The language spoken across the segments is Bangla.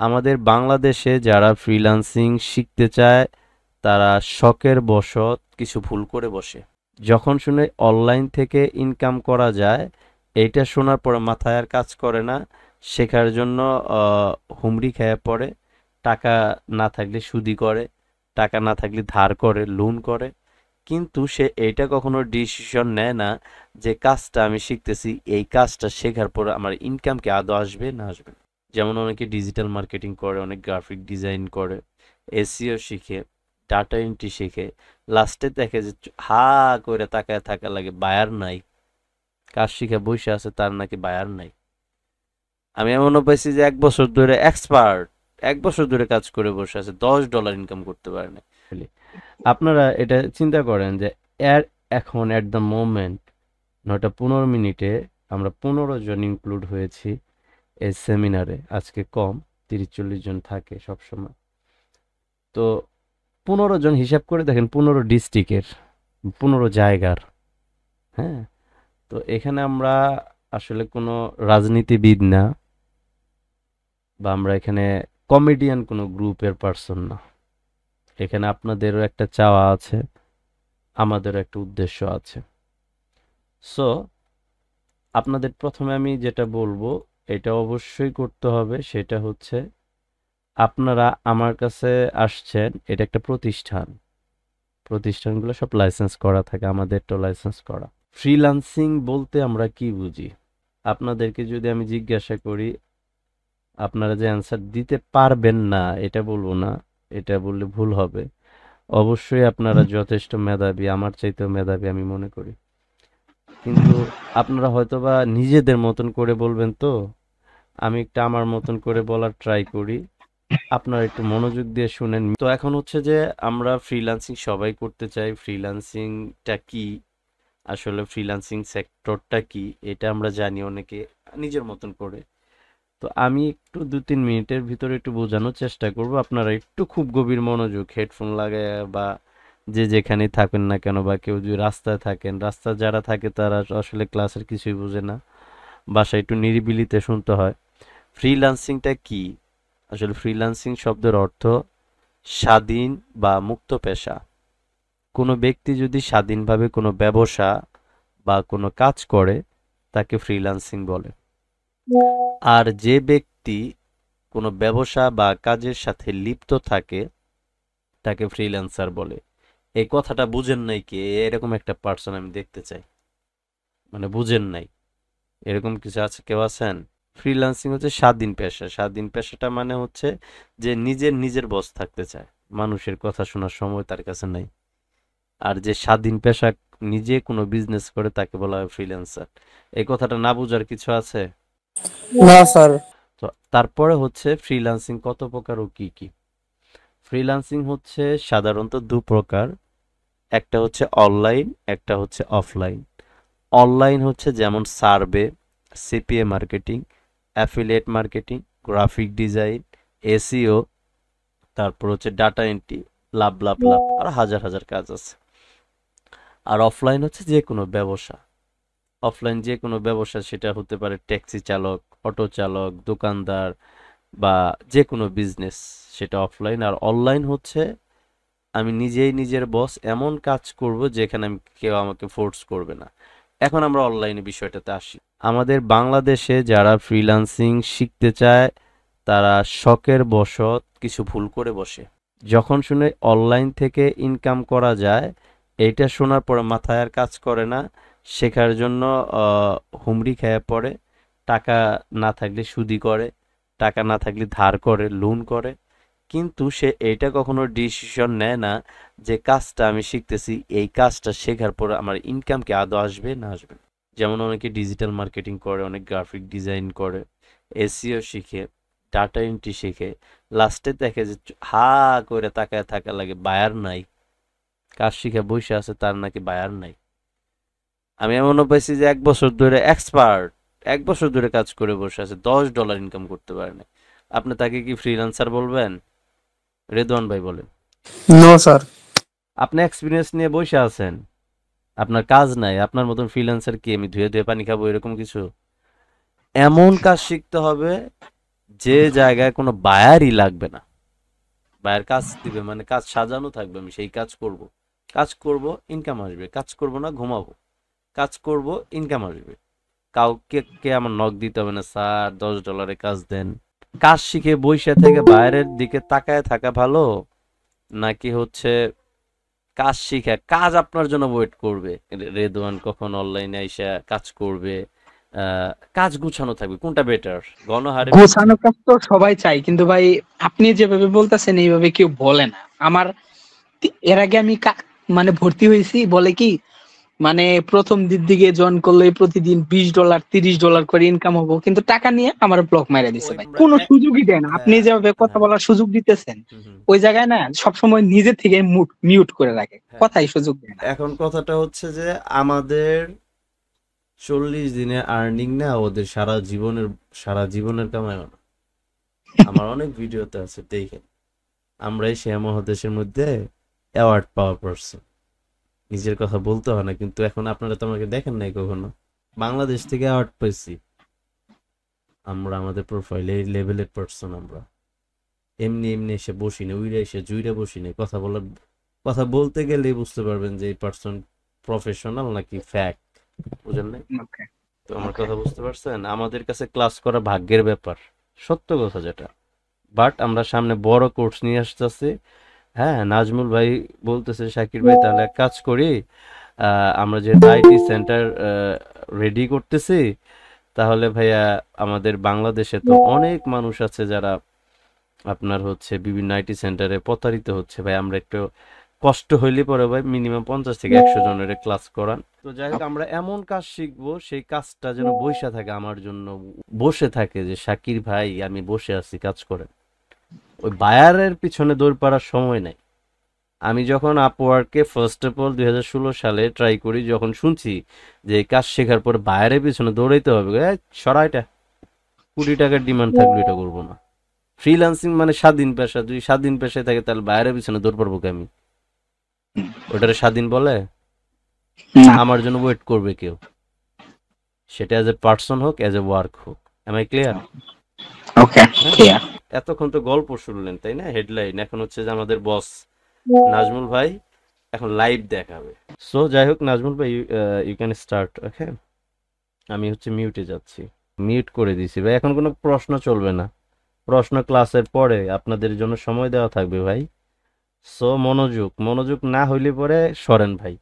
আমাদের বাংলাদেশে যারা ফ্রিল্যান্সিং শিখতে চায় তারা শখের বশত কিছু ভুল করে বসে। যখন শুনে অনলাইন থেকে ইনকাম করা যায়, এইটা শোনার পরে মাথায় আর কাজ করে না। শেখার জন্য হুমড়ি খেয়ে পড়ে। টাকা না থাকলে সুদি করে, টাকা না থাকলে ধার করে, লোন করে। কিন্তু সে এইটা কখনো ডিসিশন নেয় না যে কাজটা আমি শিখতেছি, এই কাজটা শেখার পর আমার ইনকাম কি আদৌ আসবে না আসবে না। যেমন অনেকে ডিজিটাল মার্কেটিং করে, অনেক গ্রাফিক ডিজাইন করে, এসইও শিখে, ডাটা এন্ট্রি শিখে, লাস্টে দেখে যে হা করে তাকায় থাকা লাগে, বায়ার নাই। কাজ শিখে বসে আছে, তার নাকি বায়ার নাই। আমি এমনও পাইছি যে 1 বছর ধরে এক্সপার্ট, 1 বছর ধরে কাজ করে বসে আছে, $10 ইনকাম করতে পারে না। আপনারা এটা চিন্তা করেন যে এর এখন এট দ্য মোমেন্ট 9:15 আমরা 15 জন ইনক্লুড হয়েছি এই সেমিনারে। আজকে কম, 30-40 জন থাকে সবসময়। তো 15 জন হিসাব করে দেখেন, 15 ডিস্ট্রিক্টের, 15 জায়গার। হ্যাঁ, তো এখানে আমরা আসলে কোনো রাজনীতিবিদ না, বা আমরা এখানে কমেডিয়ান কোনো গ্রুপের পার্সন না। এখানে আপনাদেরও একটা চাওয়া আছে, আমাদেরও একটা উদ্দেশ্য আছে। সো আপনাদের প্রথমে আমি যেটা বলবো, এটা অবশ্যই করতে হবে। সেটা হচ্ছে, আপনারা আমার কাছে আসছেন, এটা একটা প্রতিষ্ঠান। প্রতিষ্ঠানগুলো সব লাইসেন্স করা থাকে, আমাদেরটাও লাইসেন্স করা। ফ্রিল্যান্সিং বলতে আমরা কি বুঝি? আপনাদেরকে যদি আমি জিজ্ঞাসা করি, আপনারা যে অ্যান্সার দিতে পারবেন না এটা বলবো না, এটা বললে ভুল হবে। অবশ্যই আপনারা যথেষ্ট মেধাবী, আমার চাইতেও মেধাবী আমি মনে করি। কিন্তু আপনারা হয়তোবা নিজেদের মতন করে বলবেন। তো আমি একটা আমার মতন করে বলার ট্রাই করি, আপনারা একটু মনোযোগ দিয়ে শুনেন। তো এখন হচ্ছে যে আমরা ফ্রিল্যান্সিং সবাই করতে চাই। ফ্রিল্যান্সিংটা কি, আসলে ফ্রিল্যান্সিং সেক্টরটা কি, এটা আমরা জানি অনেকে নিজের মতন করে। তো আমি একটু 2-3 মিনিটের ভিতরে একটু বোঝানোর চেষ্টা করব। আপনারা একটু খুব গভীর মনোযোগ, হেডফোন লাগায় বা যে যেখানে থাকেন না কেন, বা কেউ যদি রাস্তায় থাকেন, রাস্তায় যারা থাকে তারা আসলে ক্লাসের কিছুই বোঝে না, বাসায় একটু নিরিবিলিতে শুনতে হয়। ফ্রিল্যান্সিংটা কি? আসলে ফ্রিল্যান্সিং শব্দের অর্থ স্বাধীন বা মুক্ত পেশা। কোনো ব্যক্তি যদি স্বাধীনভাবে কোনো ব্যবসা বা কোনো কাজ করে, তাকে ফ্রিল্যান্সিং বলে। আর যে ব্যক্তি কোনো ব্যবসা বা কাজের সাথে লিপ্ত থাকে, তাকে ফ্রিল্যান্সার বলে। এই কথাটা বুঝেন নাই কি? এরকম একটা পার্সন আমি দেখতে চাই। মানে বুঝেন নাই, এরকম কিছু আছে, কেউ আছেন? ফ্রিল্যান্সিং হচ্ছে স্বাধীন পেশা। স্বাধীন পেশাটা মানে হচ্ছে যে নিজের নিজের বস থাকতে চায়, মানুষের কথা শোনার সময় তার কাছে নাই। আর যে স্বাধীন পেশা, নিজে কোনো বিজনেস করে, তাকে বলা হয় ফ্রিল্যান্সার। এই কথাটা না বুঝার কিছু আছে? না স্যার। তো তারপরে হচ্ছে ফ্রিল্যান্সিং কত প্রকার ও কি কি। ফ্রিল্যান্সিং হচ্ছে সাধারণত 2 প্রকার। একটা হচ্ছে অনলাইন, একটা হচ্ছে অফলাইন। অনলাইন হচ্ছে যেমন survey, CPA marketing, affiliate marketing, graphic design, SEO, তারপর হচ্ছে ডাটা এন্ট্রি, লাভ লাভ লাভ, আর হাজার হাজার কাজ আছে। আর অফলাইন হচ্ছে যে কোনো ব্যবসা। অফলাইন যে কোনো ব্যবসা, সেটা হতে পারে ট্যাক্সি চালক, অটো চালক, দোকানদার, বা যে কোনো বিজনেস, সেটা অফলাইন। আর অনলাইন হচ্ছে আমি নিজেই নিজের বস, এমন কাজ করব যেখানে আমি কেউ আমাকে ফোর্স করবে না। এখন আমরা অনলাইনে বিষয়টাতে আসি। আমাদের বাংলাদেশে যারা ফ্রিল্যান্সিং শিখতে চায় তারা শখের বশত কিছু ভুল করে বসে। যখন শুনে অনলাইন থেকে ইনকাম করা যায়, এইটা শোনার পরে মাথায় আর কাজ করে না। শেখার জন্য হুমড়ি খেয়ে পড়ে। টাকা না থাকলে সুদি করে, টাকা না থাকলে ধার করে, লোন করে। কিন্তু সে এইটা কখনো ডিসিশন নেয় না যে কাজটা আমি শিখতেছি, এই কাজটা শেখার পর আমার ইনকাম কি আদৌ আসবে না আসবে না। যেমন অনেকে ডিজিটাল মার্কেটিং করে, অনেক গ্রাফিক ডিজাইন করে, এসইও শিখে, ডাটা এন্ট্রি শিখে, লাস্টে দেখে যে হা করে তাকায় থাকা লাগে, বায়ার নাই। কাজ শিখে বসে আছে, তার নাকি বায়ার নাই। আমি এমনও পাইছি যে 1 বছর ধরে এক্সপার্ট, 1 বছর ধরে কাজ করে বসে আছে, $10 ইনকাম করতে পারে না। আপনি তাকে কি ফ্রিল্যান্সার বলবেন? রেদওয়ান ভাই বলেন। No sir. আপনি এক্সপিরিয়েন্স নিয়ে বসে আছেন, আপনার কাজ নাই, আপনার মতন ফ্রিল্যান্সার কি আমি ধুয়ে ধুয়ে পানি খাবো এরকম কিছু? এমন কাজ শিখতে হবে যে জায়গায় কোনো বায়ারই লাগবে না, বায়ার কাজ দিবে, মানে কাজ সাজানো থাকবে, আমি সেই কাজ করব, ইনকাম আসবে, কাজ করব না ঘুমাবো, কাজ করব, ইনকাম আসবে। কাউকে আমার নক দিতে হবে না, স্যার $10 কাজ দেন। কাজ শিখে বইসা থেকে বাইরের দিকে তাকায় থাকা ভালো, নাকি হচ্ছে কাজ শিখে কাজ আপনার জন্য ওয়েট করবে, রেদওয়ান কখন অনলাইনে এসে কাজ করবে, কাজ গুছানো থাকবে, কোনটা বেটার? গণহারে গোছানো কাজ তো সবাই চাই, কিন্তু ভাই আপনি যেভাবে বলতেছেন এইভাবে কেউ বলে না। আমার এর আগে আমি মানে ভর্তি হয়েছি, বলে কি মানে প্রথম দিকে জয়েন করলে প্রতিদিন $20 $30 করে ইনকাম হবো, কিন্তু টাকা নিয়ে আমার ব্লক মারা দিছে ওই ভাই, আমরা কোনো সুযোগই দেয় না। আপনি হ্যাঁ, যেভাবে কথা হ্যাঁ, বলার সুযোগ দিতেছেন হুম, হুম, ওই জায়গায় না সবসময় নিজে থেকে মিউট করে রাখে, হ্যাঁ। কথাই সুযোগ দেয় না। এখন কথাটা হচ্ছে যে আমাদের 40 দিনের আর্নিং না ওদের সারা জীবনের কামাই না। আমার অনেক ভিডিওতে আছে, দেখে আমরা এশিয়া মহাদেশের মধ্যে অ্যাওয়ার্ড পাওয়া পারসন, নিজের কথা বলতে হয় না, কিন্তু এখন আপনারা তো আমাকে দেখেন নাই কখনো। বাংলাদেশ থেকে অ্যাওয়ার্ড পাইছি আমরা, আমাদের প্রোফাইলে এই লেভেলের পারসন আমরা। এমনি এমনি এসে বসি না, উইরা এসে জুইরা বসি না। কথা বলতে গেলেই বুঝতে পারবেন যে এই পার্সন প্রফেশনাল নাকি ফ্যাক, বুঝেন নাই? ওকে, তো আমার ওকে। কথা বুঝতে পারছেন? আমাদের কাছে ক্লাস করা ভাগ্যের ব্যাপার, সত্য কথা যেটা। বাট আমরা সামনে বড় কোর্স নিয়ে আসতেছি। হ্যাঁ, নাজমুল ভাই বলতেছে শাকির ভাই তাহলে এক কাজ করি, আমরা যে আইটি সেন্টার রেডি করতেছি, তাহলে ভাইয়া আমাদের বাংলাদেশে তো অনেক মানুষ আছে যারা আপনার হচ্ছে বিভিন্ন আইটি সেন্টারে প্রতারিত হচ্ছে ভাই, আমরা একটু কষ্ট হইলে পরে ভাই মিনিমাম 50 থেকে 100 জনের ক্লাস করান। তো যাই হোক, আমরা এমন কাজ শিখবো সেই কাজটা যেন বসে থাকে, আমার জন্য বসে থাকে যে শাকির ভাই আমি বসে আছি কাজ করে। ওই বায়ারের পিছনে দৌড় পাড়ার সময় নাই। আমি যখন আপওয়ার্কে ফার্স্ট অফ অল 2016 সালে ট্রাই করি, যখন শুনছি যে এই কাজ শেখার পর বায়ারের পিছনে দৌড়াইতে হবে, সরা এটা, $20 ডিমান্ড থাকলে এটা করবো না। ফ্রিল্যান্সিং মানে স্বাধীন পেশা, যদি স্বাধীন পেশায় থাকে তাহলে বাইরের পিছনে দৌড় পারবো কি আমি? ওটারে স্বাধীন বলে? না। আমার জন্য ওয়েট করবে কেউ, সেটা অ্যাজ এ পার্সন হোক, অ্যাজ এ ওয়ার্ক হোক। Am I clear? ওকে, হ্যাঁ। ক্লিয়ার। এতক্ষণ তো গল্প শুনলেন তাই না, হেডলাইন। এখন হচ্ছে যে আমাদের বস নাজমুল ভাই এখন লাইভ দেখাবে। সো যাই হোক নাজমুল ভাই, ইউ ক্যান স্টার্ট। ওকে, আমি হচ্ছে মিউটে যাচ্ছি, মিউট করে দিছি ভাই। এখন কোনো প্রশ্ন চলবে না, প্রশ্ন ক্লাসের পরে আপনাদের জন্য সময় দেওয়া থাকবে ভাই। সো মনোযোগ, মনোযোগ না হইলে পরে সরেন ভাই।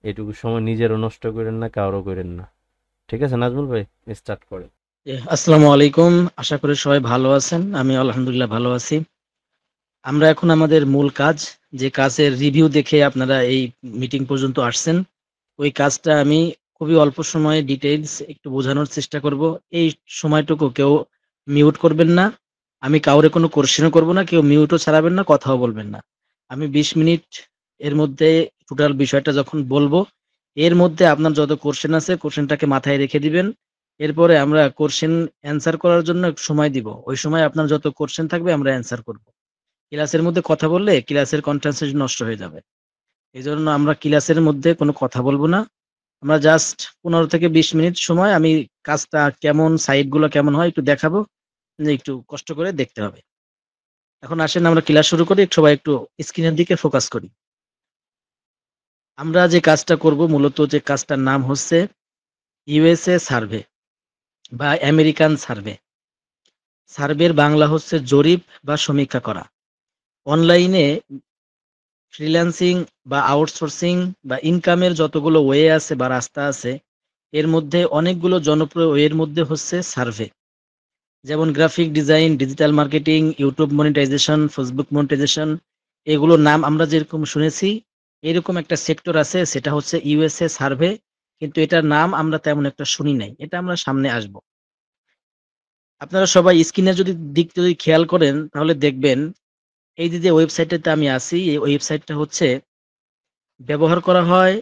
এটুকু সময় নিজেরও নষ্ট করেন না, কারো করেন না। ঠিক আছে নাজমুল ভাই, স্টার্ট করেন। আসসালামু আলাইকুম। আশা করি সবাই ভালো আছেন। আমি আলহামদুলিল্লাহ ভালো আছি। আমরা এখন আমাদের মূল কাজ, যে কাজের রিভিউ দেখে আপনারা এই মিটিং পর্যন্ত আসছেন, ওই কাজটা আমি খুবই অল্প সময়ে ডিটেইলস একটু বোঝানোর চেষ্টা করব। এই সময়টুকু কেউ মিউট করবেন না। আমি কাউরে কোনো কোশ্চেনও করব না, কেউ মিউটও ছাড়াবেন না, কথাও বলবেন না। আমি 20 মিনিট এর মধ্যে টোটাল বিষয়টা যখন বলবো, এর মধ্যে আপনার যত কোশ্চেন আছে কোশ্চেনটাকে মাথায় রেখে দিবেন। এরপরে আমরা কোশ্চেন অ্যান্সার করার জন্য একটু সময় দিব। ওই সময় আপনার যত কোশ্চেন থাকবে আমরা অ্যান্সার করব। ক্লাসের মধ্যে কথা বললে ক্লাসের কনসেন্ট্রেশন নষ্ট হয়ে যাবে। এজন্য আমরা ক্লাসের মধ্যে কোনো কথা বলবো না। আমরা জাস্ট 15 থেকে 20 মিনিট সময় আমি কাজটা কেমন, সাইড গুলো কেমন হয় একটু দেখাবো, যে একটু কষ্ট করে দেখতে হবে। এখন আসেন আমরা ক্লাস শুরু করি, সবাই একটু স্ক্রিনের দিকে ফোকাস করি। আমরা যে কাজটা করব, মূলত যে কাজটার নাম হচ্ছে ইউএসএ সার্ভে বা আমেরিকান সার্ভে। সার্ভের বাংলা হচ্ছে জরিপ বা সমীক্ষা করা। অনলাইনে ফ্রিল্যান্সিং বা আউটসোর্সিং বা ইনকামের যতগুলো ওয়ে আছে বা রাস্তা আছে, এর মধ্যে অনেকগুলো জনপ্রিয় ওয়ের মধ্যে হচ্ছে সার্ভে। যেমন graphic design, digital marketing, YouTube monetization, Facebook monetization, এগুলোর নাম আমরা যেরকম শুনেছি, এরকম একটা সেক্টর আছে, সেটা হচ্ছে ইউএসএ সার্ভে। কিন্তু এটার নাম আমরা তেমন একটা শুনি নাই, এটা আমরা সামনে আসব। আপনারা সবাই স্ক্রিনে যদি খেয়াল করেন তাহলে দেখবেন, এই যে ওয়েবসাইটটাতে আমি আছি, এই ওয়েবসাইটটা হচ্ছে ব্যবহার করা হয়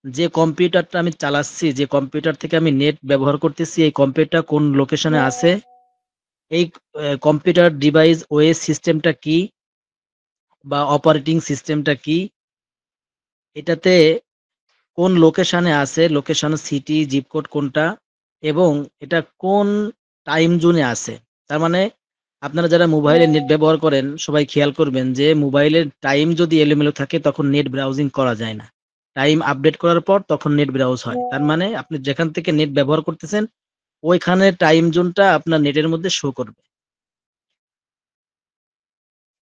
যে কম্পিউটারটা আমি চালাচ্ছি, যে কম্পিউটার থেকে আমি নেট ব্যবহার করতেছি, এই কম্পিউটার কোন লোকেশনে আছে, এই কম্পিউটার ডিভাইস ওএস সিস্টেমটা কি বা অপারেটিং সিস্টেমটা কি, এটাতে কোন লোকেশনে আছে, লোকেশন সিটি জিপ কোড কোনটা, এবং এটা কোন টাইম জোনে আছে। তার মানে আপনারা যারা মোবাইলে নেট ব্যবহার করেন সবাই খেয়াল করবেন যে মোবাইলের টাইম যদি এলোমেলো থাকে তখন নেট ব্রাউজিং করা যায় না। টাইম আপডেট করার পর তখন নেট ব্রাউজ হয়। তার মানে আপনি যেখান থেকে নেট ব্যবহার করতেছেন ওইখানে টাইম জোনটা আপনার নেটের মধ্যে শো করবে।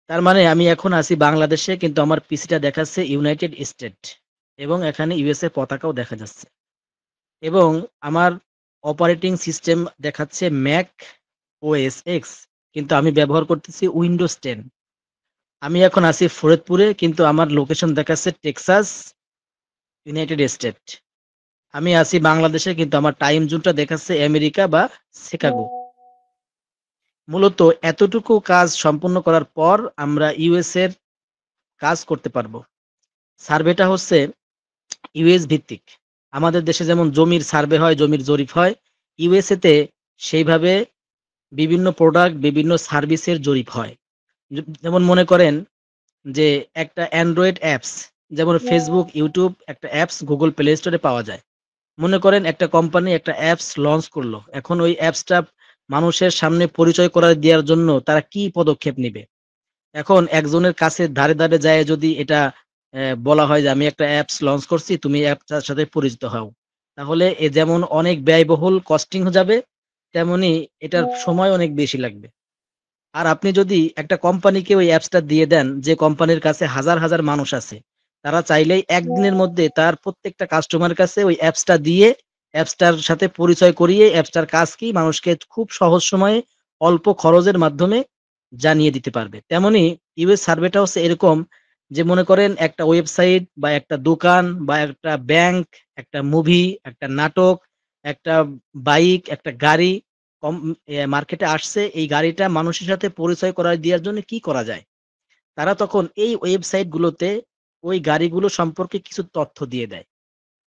তার মানে আমি এখন আছি বাংলাদেশে, কিন্তু আমার পিসিটা দেখাচ্ছে ইউনাইটেড স্টেট এবং এখানে ইউএসএ পতাকাও দেখা যাচ্ছে, এবং আমার অপারেটিং সিস্টেম দেখাচ্ছে ম্যাক ওএস এক্স, কিন্তু আমি ব্যবহার করতেছি উইন্ডোজ 10। আমি এখন আছি ফরিদপুরে, কিন্তু আমার লোকেশন দেখাচ্ছে টেক্সাস, ইউনাইটেড স্টেট। আমি আছি বাংলাদেশে, কিন্তু আমার টাইম জোনটা দেখাচ্ছে আমেরিকা বা শিকাগো। মূলত এতটুকু কাজ সম্পূর্ণ করার পর আমরা ইউএস এর কাজ করতে পারবো। সার্ভেটা হচ্ছে ইউএস ভিত্তিক। আমাদের দেশে যেমন জমির সার্ভে হয়, জমির জরিপ হয়, ইউএসএ তে সেইভাবে বিভিন্ন প্রোডাক্ট, বিভিন্ন সার্ভিসের জরিপ হয়। যেমন মনে করেন যে একটা অ্যান্ড্রয়েড অ্যাপস, যেমন ফেসবুক, ইউটিউব একটা অ্যাপস গুগল প্লে স্টোরে পাওয়া যায়। মনে করেন একটা কোম্পানি একটা অ্যাপস লঞ্চ করলো, এখন ওই অ্যাপসটা মানুষের সামনে পরিচয় করে দেওয়ার জন্য তারা কি পদক্ষেপ নেবে। এখন একজনের কাছে ধারে ধারে যায় যদি এটা বলা হয় যে আমি একটা অ্যাপস লঞ্চ করছি, তুমি অ্যাপটার সাথে পরিচিত হও, তাহলে এ যেমন অনেক ব্যয়বহুল কস্টিং যাবে, তেমনি এটার সময় অনেক বেশি লাগবে। আর আপনি যদি একটা কোম্পানিকে ওই অ্যাপসটা দিয়ে দেন, যে কোম্পানির কাছে হাজার হাজার মানুষ আছে, তারা চাইলেই একদিনের মধ্যে তার প্রত্যেকটা কাস্টমার কাছে ওই অ্যাপসটা দিয়ে অ্যাপসটার সাথে পরিচয় করিয়ে অ্যাপসটার কাজ কি মানুষকে খুব সহজ সময়ে অল্প খরচের মাধ্যমে জানিয়ে দিতে পারবে। তেমনি ইউএস সার্ভেটা হচ্ছে এরকম, যে মনে করেন একটা ওয়েবসাইট বা একটা দোকান বা একটা ব্যাংক, একটা মুভি, একটা নাটক, একটা বাইক, একটা গাড়ি মার্কেটে আসছে, এই গাড়িটা মানুষের সাথে পরিচয় করায় দেওয়ার জন্য কি করা যায়। তারা তখন এই ওয়েবসাইট গুলোতে ওই গাড়িগুলো সম্পর্কে কিছু তথ্য দিয়ে দেয়।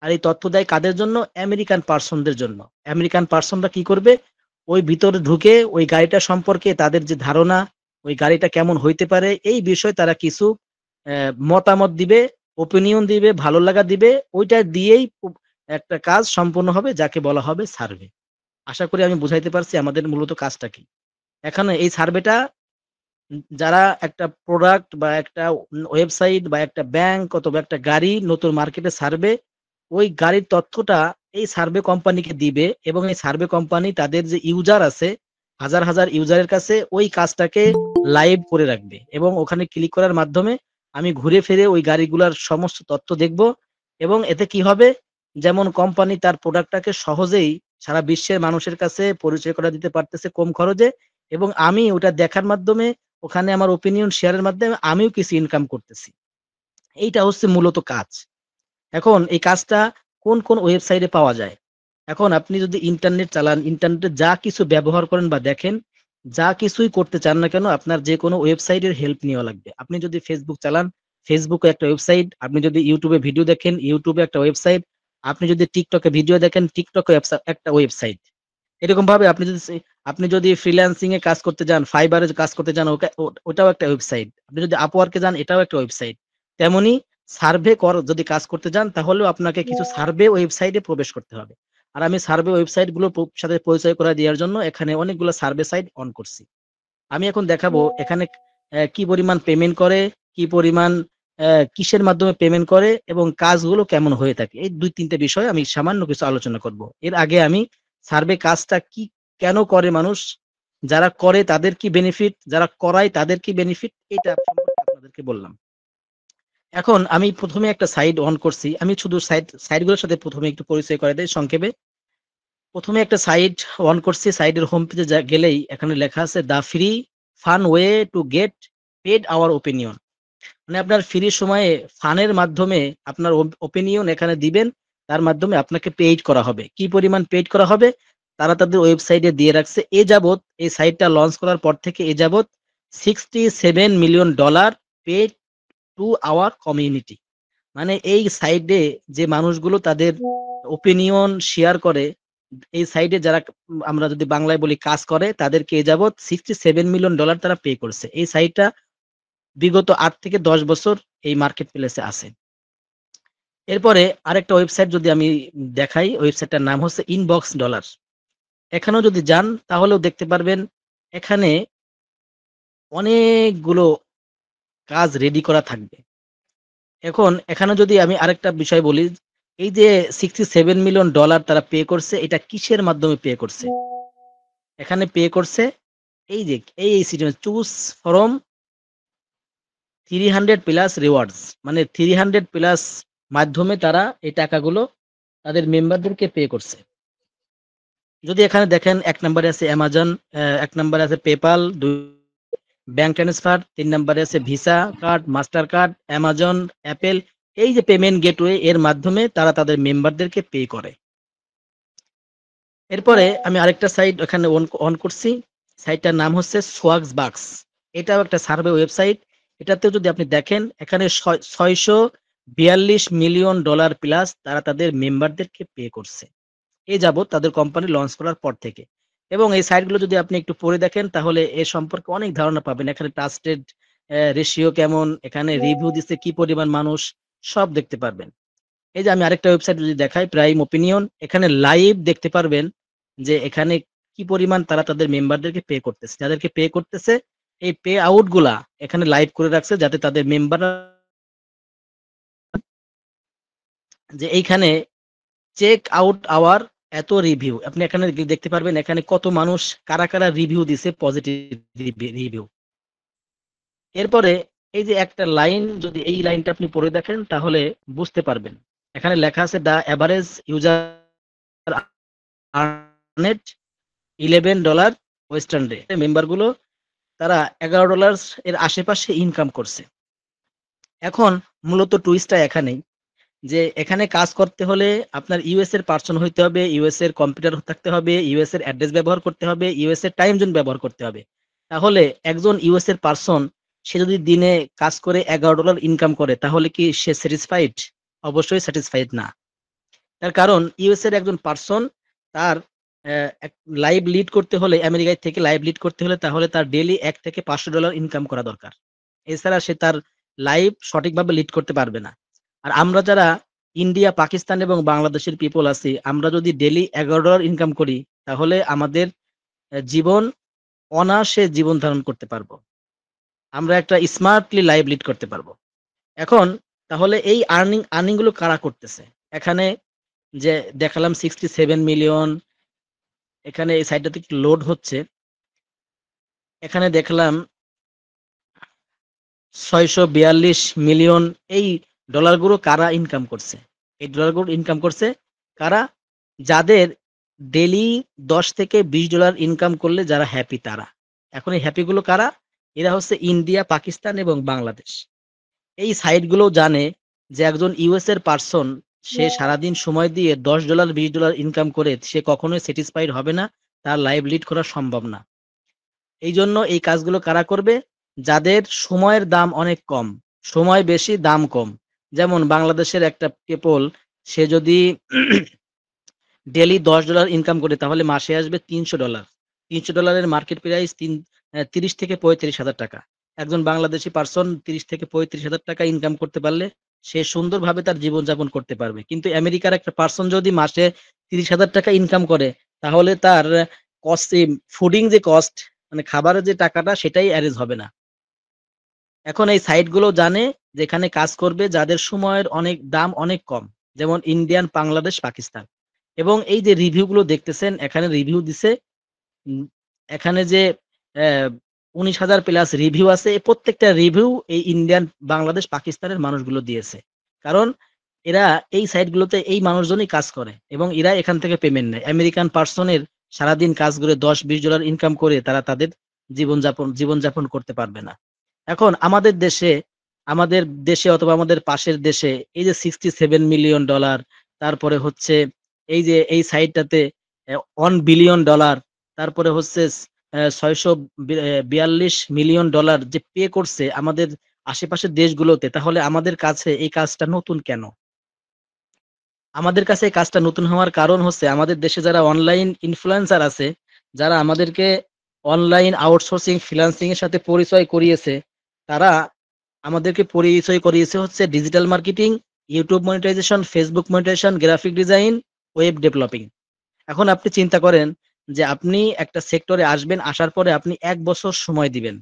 আর এই তথ্য দেয় কাদের জন্য? আমেরিকান পার্সনদের জন্য। আমেরিকান পার্সনরা কি করবে? ওই ভিতরে ঢুকে ওই গাড়িটা সম্পর্কে তাদের যে ধারণা, ওই গাড়িটা কেমন হইতে পারে এই বিষয়ে তারা কিছু মতামত দিবে, ওপিনিয়ন দিবে, ভালো লাগা দিবে। ওইটা দিয়েই একটা কাজ সম্পূর্ণ হবে, যাকে বলা হবে সার্ভে। আশা করি আমি বুঝাইতে পারছি আমাদের মূলত কাজটা কি। এখানে এই সার্ভেটা যারা একটা প্রোডাক্ট বা একটা ওয়েবসাইট বা একটা ব্যাংক অথবা একটা গাড়ি নতুন মার্কেটে ছাড়বে, ওই গাড়ির তথ্যটা এই সার্ভে কোম্পানিকে দিবে, এবং এই সার্ভে কোম্পানি তাদের যে ইউজার আছে হাজার হাজার ইউজারের কাছে ওই কাজটাকে লাইভ করে রাখবে, এবং ওখানে ক্লিক করার মাধ্যমে আমি ঘুরে ফিরে ওই গাড়িগুলোর সমস্ত তথ্য দেখব। এবং এতে কি হবে, যেমন কোম্পানি তার প্রোডাক্টটাকে সহজেই সারা বিশ্বের মানুষের কাছে পরিচয় করে দিতে পারতেছে কম খরচে, এবং আমি ওটা দেখার মাধ্যমে ওখানে আমার ওপিনিয়ন শেয়ারের মাধ্যমে আমিও কিছু ইনকাম করতেছি। এইটা হচ্ছে মূলত কাজ। এখন এই কাজটা কোন কোন ওয়েবসাইটে পাওয়া যায়? এখন আপনি যদি ইন্টারনেট চালান, ইন্টারনেটে যা কিছু ব্যবহার করেন বা দেখেন, যা কিছুই করতে চান না কেন, আপনার যে কোনো ওয়েবসাইটের হেল্প নেওয়া লাগবে। আপনি যদি ফেসবুক চালান, ফেসবুকে একটা ওয়েবসাইট, আপনি যদি ইউটিউবে ভিডিও দেখেন, ইউটিউবে একটা ওয়েবসাইট, আপনি যদি টিকটকে ভিডিও দেখেন, টিকটকে একটা ওয়েবসাইট। এরকম ভাবে আপনি যদি ফ্রিল্যান্সিং এ কাজ করতে যান, ফাইবারে কাজ করতে যান, ওটাও একটা ওয়েবসাইট। আপনি যদি আপওয়ার্কে যান, এটাও একটা ওয়েবসাইট। তেমনি সার্ভে যদি কাজ করতে যান, তাহলেও আপনাকে কিছু সার্ভে ওয়েবসাইটে প্রবেশ করতে হবে। আর আমি সার্ভে ওয়েবসাইট গুলোর সাথে পরিচয় করে দেওয়ার জন্য এখানে অনেকগুলো সার্ভে সাইট অন করছি। আমি এখন দেখাবো এখানে কি পরিমাণ পেমেন্ট করে, কি পরিমাণ কিসের মাধ্যমে পেমেন্ট করে, এবং কাজগুলো কেমন হয়ে থাকে। এই ২-৩টে বিষয় আমি সামান্য কিছু আলোচনা করব। এর আগে আমি সার্ভে কাজটা কি, কেন করে মানুষ, যারা করে তাদের কি বেনিফিট, যারা করায় তাদের কি বেনিফিট, এটা সম্পর্কে আপনাদেরকে বললাম। এখন আমি প্রথমে একটা সাইট অন করছি। আমি শুধু সাইটগুলোর সাথে প্রথমে একটু পরিচয় করে দেই সংক্ষেপে। প্রথমে একটা সাইট অন করছি, সাইটের হোম পেজে গেলেই এখানে লেখা আছে the free fun way to get paid our opinion. মানে আপনার ফ্রি সময়ে ফানের মাধ্যমে আপনার ওপিনিয়ন এখানে দিবেন, তার মাধ্যমে আপনাকে পেইড করা হবে। কি পরিমাণ পেইড করা হবে তারা তাদের ওয়েবসাইটে দিয়ে রাখছে। এ যাবৎ এই সাইটটা লঞ্চ করার পর থেকে এ যাবৎ $67 million paid to our community. মানে এই সাইডে যে মানুষগুলো তাদের ওপিনিয়ন শেয়ার করে, এই সাইডে যারা আমরা যদি বাংলায় বলি কাজ করে, তাদেরকে এ যাবৎ $67 মিলিয়ন তারা পে করছে। এই সাইটটা বিগত ৮ থেকে ১০ বছর এই মার্কেট প্লেসে আছে। এরপরে আরেকটা ওয়েবসাইট যদি আমি দেখাই, ওয়েবসাইটটার নাম হচ্ছে ইনবক্স ডলার। এখানেও যদি যান তাহলেও দেখতে পারবেন এখানে অনেকগুলো কাজ রেডি করা থাকবে। এখন এখানে যদি আমি আরেকটা বিষয় বলি, এই যে $67 মিলিয়ন তারা পে করছে, এটা কিসের মাধ্যমে পে করছে? এখানে পে করছে এই যে এই সিস্টেমে চুজ ফ্রম 300 প্লাস রিওয়ার্ডস, মানে 300 প্লাস মাধ্যমে তারা এই টাকাগুলো তাদের মেম্বারদেরকে পে করছে। যদি এখানে দেখেন ১ নম্বরে আছে অ্যামাজন, ১ নম্বরে আছে পেপাল, ২ ব্যাংক ট্রান্সফার, ৩ নম্বরে আছে visa card, master card, Amazon, Apple. এই যে পেমেন্ট গেটওয়ে এর মাধ্যমে তারা তাদের মেম্বারদেরকে পে করে। এরপরে আমি আরেকটা সাইট এখানে অন করছি। সাইটটার নাম হচ্ছে সোয়াগস বাক্স। এটাও একটা সার্ভে ওয়েবসাইট। এটাতেও যদি আপনি দেখেন এখানে $৬৪২ মিলিয়ন প্লাস তারা তাদের মেম্বারদেরকে পে করছে। এ যাবৎ তাদের কোম্পানি লঞ্চ করার পর থেকে। এবং এই সাইটগুলো যদি আপনি একটু পড়ে দেখেন তাহলে এ সম্পর্কে অনেক ধারণা পাবেন। এখানে ট্রাস্টেড রেশিও কেমন, এখানে রিভিউ দিচ্ছে কি পরিমাণ মানুষ, সব দেখতে পারবেন। এই যে আমি আরেকটা ওয়েবসাইট যদি দেখাই প্রাইম ওপিনিয়ন, এখানে লাইভ দেখতে পারবেন যে এখানে কি পরিমাণ তারা তাদের মেম্বারদেরকে পে করতেছে। যাদেরকে পে করতেছে এই পে আউট গুলা এখানে লাইভ করে রাখছে যাতে তাদের মেম্বাররা যে এইখানে চেক আউট আওয়ার এত রিভিউ আপনি এখানে দেখতে পারবেন এখানে কত মানুষ কারা কারা রিভিউ দিছে পজিটিভ রিভিউ। এরপরে এই যে একটা লাইন যদি এই লাইনটা আপনি পড়ে দেখেন তাহলে বুঝতে পারবেন। এখানে লেখা আছে the average user earned $11 western day. Member গুলো তারা $11 এর আশেপাশে ইনকাম করছে। এখন মূলত টুইস্টটা এখানেই যে এখানে কাজ করতে হলে আপনার ইউএস এর পার্সন হইতে হবে, ইউএস এর কম্পিউটার থাকতে হবে, ইউএস এর অ্যাড্রেস ব্যবহার করতে হবে, ইউএস এর টাইম জোন ব্যবহার করতে হবে। তাহলে একজন ইউএস এর পার্সন সে যদি দিনে কাজ করে $11 ইনকাম করে তাহলে কি সে স্যাটিসফাইড? অবশ্যই স্যাটিসফাইড না। তার কারণ ইউএস এর একজন পার্সন তার লাইভ লিড করতে হলে আমেরিকায় থেকে লাইভ লিড করতে হলে তাহলে তার ডেইলি $1 থেকে $500 ইনকাম করা দরকার। এছাড়া সে তার লাইভ সঠিকভাবে লিড করতে পারবে না। আর আমরা যারা ইন্ডিয়া, পাকিস্তান এবং বাংলাদেশের পিপল আছি, আমরা যদি ডেইলি $11 ইনকাম করি তাহলে আমাদের জীবন অনায়াসে জীবন ধারণ করতে পারবো। আমরা একটা স্মার্টলি লাইভ লিড করতে পারবো। এখন তাহলে এই আর্নিং গুলো কারা করতেছে? এখানে যে দেখালাম 67 মিলিয়ন, এখানে এই সাইটটাতে একটু লোড হচ্ছে। এখানে দেখলাম 642 মিলিয়ন। এই ডলারগুলো কারা ইনকাম করছে? এই ডলারগুলো ইনকাম করছে কারা? যাদের ডেইলি $10 থেকে $20 ইনকাম করলে যারা হ্যাপি তারা। এখন এই হ্যাপি গুলো কারা? এরা হচ্ছে ইন্ডিয়া, পাকিস্তান এবং বাংলাদেশ। এই সাইটগুলো জানে যে একজন ইউএস এর পার্সন সে সারাদিন সময় দিয়ে $10 $20 ইনকাম করে সে কখনোই স্যাটিসফাইড হবে না, তার লাইভ লিড করা সম্ভব না। এই জন্য এই কাজগুলো কারা করবে? যাদের সময়ের দাম অনেক কম, সময় বেশি দাম কম। যেমন বাংলাদেশের একটা পিপল সে যদি ডেইলি $10 ইনকাম করে তাহলে মাসে আসবে $300। $300 মার্কেট প্রাইস 30 থেকে 35,000 টাকা। একজন বাংলাদেশি পার্সন 30 থেকে 35,000 টাকা ইনকাম করতে পারলে সে সুন্দরভাবে তার জীবনযাপন করতে পারবে। কিন্তু আমেরিকার একটা পার্সন যদি মাসে 30,000 টাকা ইনকাম করে তাহলে তার কস্ট, ফুডিং যে কস্ট মানে খাবারের যে টাকাটা সেটাই অ্যারেঞ্জ হবে না। এখন এই সাইট গুলো জানে যেখানে কাজ করবে যাদের সময়ের অনেক দাম অনেক কম, যেমন ইন্ডিয়ান, বাংলাদেশ, পাকিস্তান। এবং এই যে রিভিউ গুলো দেখতেছেন এখানে রিভিউ দিছে উম, এখানে যে 19,000 প্লাস রিভিউ আছে, এই প্রত্যেকটা রিভিউ এই ইন্ডিয়ান, বাংলাদেশ, পাকিস্তানের মানুষগুলো দিয়েছে। কারণ এরা এই সাইট গুলোতে এই মানুষজনই কাজ করে এবং এরা এখান থেকে পেমেন্ট নেয়। আমেরিকান পার্সনের সারাদিন কাজ করে $10-20 ইনকাম করে তারা তাদের জীবনযাপন করতে পারবে না। এখন আমাদের দেশে অথবা আমাদের পাশের দেশে এই যে $67 মিলিয়ন, তারপরে হচ্ছে এই যে এই সাইটটাতে $1 বিলিয়ন, তারপরে হচ্ছে 642 মিলিয়ন যে পে করছে আমাদের আশেপাশের দেশগুলোতে, তাহলে আমাদের কাছে এই কাজটা নতুন কেন? আমাদের কাছে এই কাজটা নতুন হওয়ার কারণ হচ্ছে আমাদের দেশে যারা অনলাইন ইনফ্লুয়েন্সার আছে, যারা আমাদেরকে অনলাইন আউটসোর্সিং ফ্রিল্যান্সিং এর সাথে পরিচয় করিয়েছে, তারা আমাদেরকে পরিচয় করিয়েছে হচ্ছে digital marketing, YouTube monetization, Facebook monetization, graphic design, web developing. এখন আপনি চিন্তা করেন যে আপনি একটা সেক্টরে আসবেন, আসার পরে আপনি ১ বছর সময় দিবেন।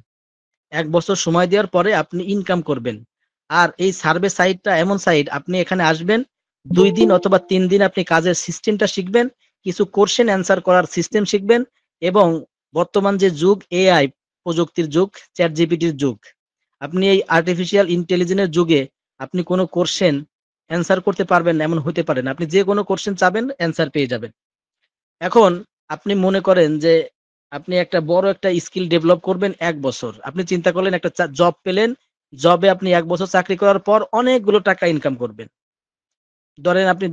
১ বছর সময় দেওয়ার পরে আপনি ইনকাম করবেন। আর এই সার্ভে সাইটটা এমন সাইট, আপনি এখানে আসবেন ২ দিন অথবা ৩ দিন আপনি কাজের সিস্টেমটা শিখবেন, কিছু কোয়েশ্চেন অ্যান্সার করার সিস্টেম শিখবেন এবং বর্তমান যে যুগ এআই প্রযুক্তির যুগ, ChatGPT-র যুগ। আপনি এই আর্টিফিশিয়াল ইন্টেলিজেন্স এর যুগে আপনি কোন কোয়েশ্চেন অ্যান্সার করতে পারবেন না এমন হতে পারে না। আপনি যে কোন কোয়েশ্চেন চাবেন অ্যান্সার পেয়ে যাবেন। এখন আপনি মনে করেন যে আপনি একটা বড় একটা স্কিল ডেভেলপ করবেন ১ বছর। আপনি চিন্তা করলেন একটা জব পেলেন। জবে আপনি ১ বছর চাকরি করার পর অনেকগুলো টাকা ইনকাম করবেন। ধরেন আপনি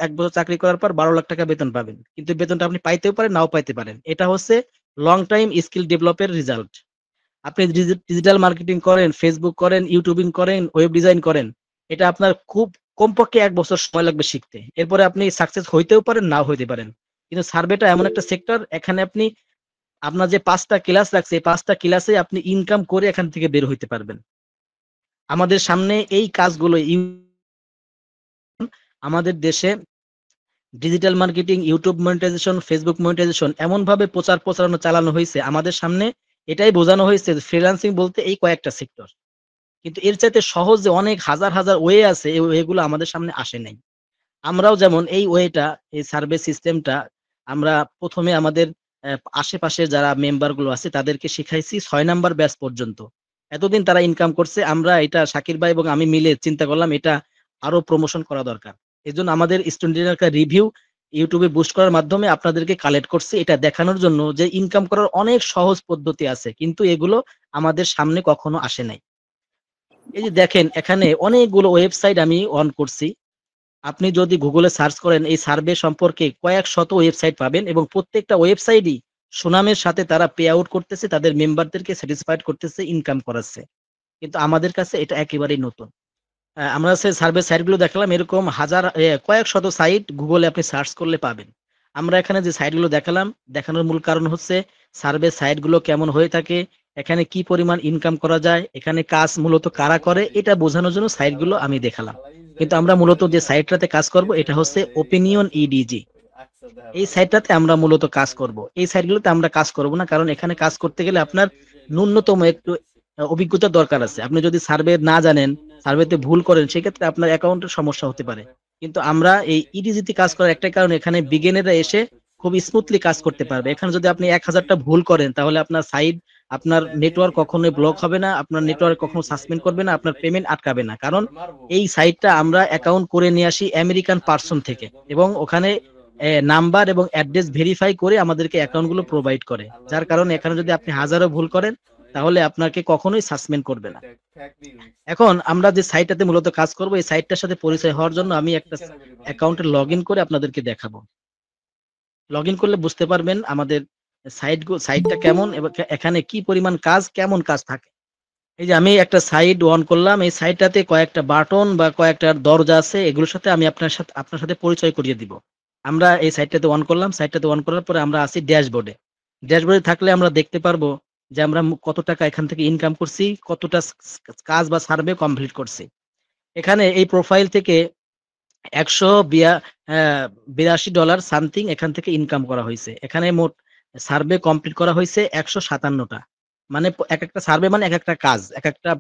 ১ বছর চাকরি করার পর ৳১২,০০,০০০ বেতন পাবেন। কিন্তু বেতনটা আপনি পাইতেও পারেন, নাও পাইতে পারেন। এটা হচ্ছে লং টাইম স্কিল ডেভেলপের রেজাল্ট। আপনি ডিজিটাল মার্কেটিং করেন, Facebook করেন, ইউটিউবিং করেন, ওয়েব ডিজাইন করেন। এটা আপনার খুব কমপক্ষে ১ বছর সময় লাগবে শিখতে। এরপরে আপনি সাকসেস হইতেও পারেন, নাও হইতে পারেন। কিন্তু সার্ভেটা এমন একটা সেক্টর, এখানে আপনি আপনার যে ৫ টা ক্লাস রাখছে, এই ৫ টা ক্লাসে আপনি ইনকাম করে এখান থেকে বের হইতে পারবেন। আমাদের সামনে এই কাজগুলো আমাদের দেশে digital marketing, YouTube monetization, Facebook monetization এমনভাবে প্রচারণা চালানো হইছে, আমাদের সামনে এটাই বোঝানো হয়েছে যে ফ্রিল্যান্সিং বলতে এই কয়েকটা সেক্টর। কিন্তু এর চাইতে সহজ যে অনেক হাজার ওয়ে আছে, এই ওয়ে গুলো আমাদের সামনে আসে নাই। আমরাও যেমন এই ওয়েটা, এই সার্ভে সিস্টেমটা আমরা ১ম এ আমাদের অ্যা আশেপাশের যারা মেম্বার গুলো আছে তাদেরকে শিখাইছি ৬ নাম্বার ব্যাচ পর্যন্ত। এতদিন তারা ইনকাম করছে। আমরা এটা শাকির ভাই এবং আমি মিলে চিন্তা করলাম এটা আরো প্রমোশন করা দরকার। এজন্য আমাদের স্টুডেন্টের একটা রিভিউ YouTube এ বুস্ট করার মাধ্যমে আপনাদেরকে কালেক্ট করছি, এটা দেখানোর জন্য যে ইনকাম করার অনেক সহজ পদ্ধতি আছে। কিন্তু এগুলো আমাদের সামনে কখনো আসে নাই। এই যে দেখেন এখানে অনেকগুলো ওয়েবসাইট আমি অন করছি। আপনি যদি গুগলে সার্চ করেন এই সার্ভে সম্পর্কে কয়েক শত ওয়েবসাইট পাবেন এবং প্রত্যেকটা ওয়েবসাইটই সুনামের সাথে তারা পে আউট করতেছে, তাদের মেম্বারদেরকে স্যাটিসফাইড করতেছে, ইনকাম করাচ্ছে। কিন্তু আমাদের কাছে এটা একেবারেই নতুন। আমরা সার্ভে সাইটগুলো দেখালাম, এরকম কয়েক শত সাইট গুগলে আপনি সার্চ করলে পাবেন। আমরা এখানে যে সাইটগুলো দেখালাম, দেখানোর মূল কারণ হচ্ছে সার্ভে সাইটগুলো কেমন হয়ে থাকে, এখানে কি পরিমাণ ইনকাম করা যায়, এখানে কাজ মূলত কারা করে এটা বোঝানোর জন্য সাইটগুলো আমি দেখালাম। কিন্তু আমরা মূলত যে সাইটটাতে কাজ করব এটা হচ্ছে ওপিনিয়ন ইডিজি। এই সাইটটাতে আমরা মূলত কাজ করব। এই সাইটগুলোতে আমরা কাজ করব না। কারণ এখানে কাজ করতে গেলে আপনার ন্যূনতম একটু অভিজ্ঞতার দরকার আছে। আপনি যদি সার্ভে না জানেন, সার্ভেতে ভুল করেন, সেক্ষেত্রে আপনার অ্যাকাউন্টের সমস্যা হতে পারে। কিন্তু আমরা এই ইডিজিতে কাজ করার একটাই কারণ, এখানে বিগিনাররা এসে খুব স্মুথলি কাজ করতে পারবে। এখানে যদি আপনি ১,০০০ টা ভুল করেন তাহলে আপনার সাইট, আপনার নেটওয়ার্ক কখনোই ব্লক হবে না, আপনার নেটওয়ার্ক কখনো সাসপেন্ড করবে না, আপনার পেমেন্ট আটকাবে না। কারণ এই সাইটটা আমরা অ্যাকাউন্ট করে নিয়ে আসি আমেরিকান পারসন থেকে এবং ওখানে নাম্বার এবং অ্যাড্রেস ভেরিফাই করে আমাদেরকে অ্যাকাউন্ট গুলো প্রোভাইড করে। যার কারণে এখানে যদি আপনি হাজারো ভুল করেন তাহলে আপনাকে কখনোই সাসপেন্ড করবে না। এখন আমরা যে সাইটটাতে মূলত কাজ করব, এই সাইটটার সাথে পরিচয় হওয়ার জন্য আমি একটা অ্যাকাউন্টে লগইন করে আপনাদেরকে দেখাবো। লগইন করলে বুঝতে পারবেন আমাদের সাইটটা কেমন এবং এখানে কি পরিমাণ কাজ, কেমন কাজ থাকে। এই যে আমি একটা সাইট অন করলাম, এই সাইটটাতে কয়েকটা বাটন বা কয়েকটা দরজা আছে, এগুলোর সাথে আমি আপনার সাথে পরিচয় করিয়ে দিব। আমরা এই সাইটটাতে অন করলাম, সাইটটাতে অন করার পরে আমরা আছি ড্যাশবোর্ডে। ড্যাশবোর্ডে থাকলে আমরা দেখতে পারবো যে আমরা কত টাকা এখান থেকে ইনকাম করছি, কতটা কাজ বা সার্ভে কমপ্লিট করছি। এখানে এই প্রোফাইল থেকে ১৮২ সামথিং এখান থেকে ইনকাম করা হইছে। এখানে মোট সার্ভে কমপ্লিট করা হইছে ১৫৭ টা। মানে একেকটা সার্ভে মানে একেকটা কাজ, একেকটা